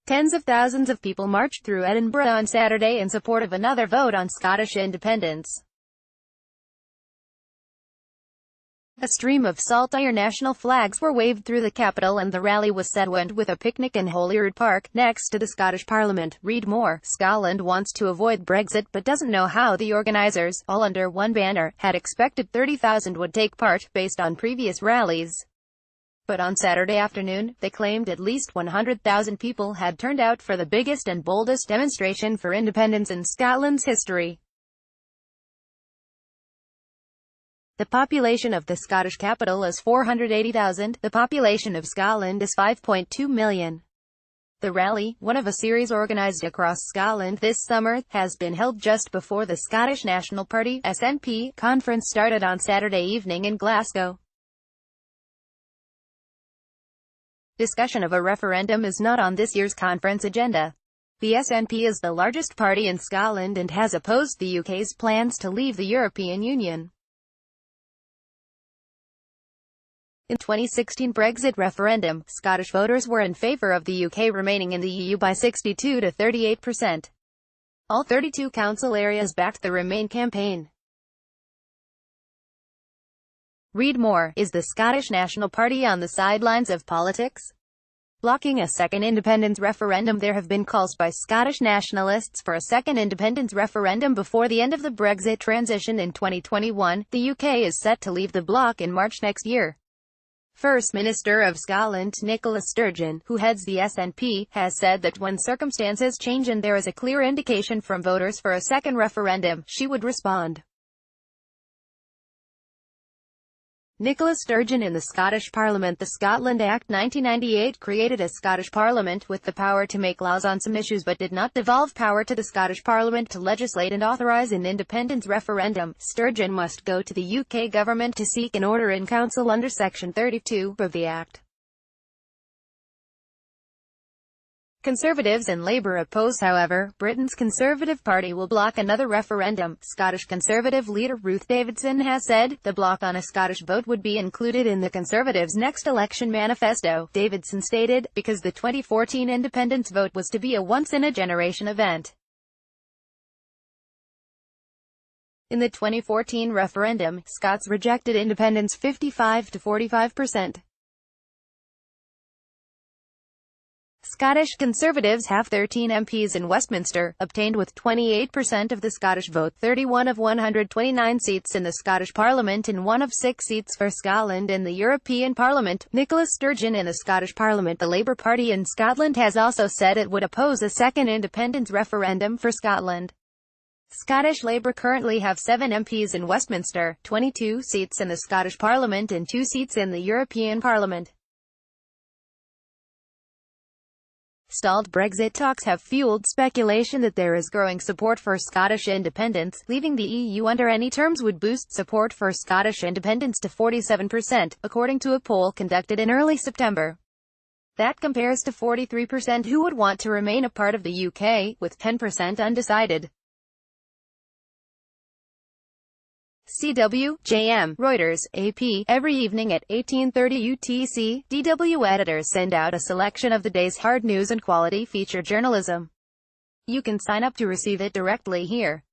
Tens of thousands of people marched through Edinburgh on Saturday in support of another vote on Scottish independence. A stream of Saltire national flags were waved through the capital and the rally was said to end with a picnic in Holyrood Park, next to the Scottish Parliament. Read more. Scotland wants to avoid Brexit but doesn't know how. The organisers, all under one banner, had expected 30,000 would take part, based on previous rallies. But on Saturday afternoon, they claimed at least 100,000 people had turned out for the biggest and boldest demonstration for independence in Scotland's history. The population of the Scottish capital is 480,000, the population of Scotland is 5.2 million. The rally, one of a series organised across Scotland this summer, has been held just before the Scottish National Party (SNP) conference started on Saturday evening in Glasgow. Discussion of a referendum is not on this year's conference agenda. The SNP is the largest party in Scotland and has opposed the UK's plans to leave the European Union. In 2016 Brexit referendum, Scottish voters were in favour of the UK remaining in the EU by 62 to 38%. All 32 council areas backed the Remain campaign. Read more. Is the Scottish National Party on the sidelines of politics? Blocking a second independence referendum. There have been calls by Scottish nationalists for a second independence referendum before the end of the Brexit transition in 2021. The UK is set to leave the bloc in March next year. First Minister of Scotland, Nicola Sturgeon, who heads the SNP, has said that when circumstances change and there is a clear indication from voters for a second referendum, she would respond. Nicola Sturgeon in the Scottish Parliament. The Scotland Act 1998 created a Scottish Parliament with the power to make laws on some issues but did not devolve power to the Scottish Parliament to legislate and authorise an independence referendum. Sturgeon must go to the UK government to seek an order in council under Section 32 of the Act. Conservatives and Labour oppose. However, Britain's Conservative Party will block another referendum. Scottish Conservative leader Ruth Davidson has said the block on a Scottish vote would be included in the Conservatives' next election manifesto. Davidson stated, because the 2014 independence vote was to be a once-in-a-generation event. In the 2014 referendum, Scots rejected independence 55 to 45%. Scottish Conservatives have 13 MPs in Westminster, obtained with 28% of the Scottish vote, 31 of 129 seats in the Scottish Parliament and 1 of 6 seats for Scotland in the European Parliament. Nicola Sturgeon in the Scottish Parliament. The Labour Party in Scotland has also said it would oppose a second independence referendum for Scotland. Scottish Labour currently have 7 MPs in Westminster, 22 seats in the Scottish Parliament and 2 seats in the European Parliament. Stalled Brexit talks have fueled speculation that there is growing support for Scottish independence. Leaving the EU under any terms would boost support for Scottish independence to 47%, according to a poll conducted in early September. That compares to 43% who would want to remain a part of the UK, with 10% undecided. CW, JM, Reuters, AP. Every evening at 18:30 UTC, DW editors send out a selection of the day's hard news and quality feature journalism. You can sign up to receive it directly here.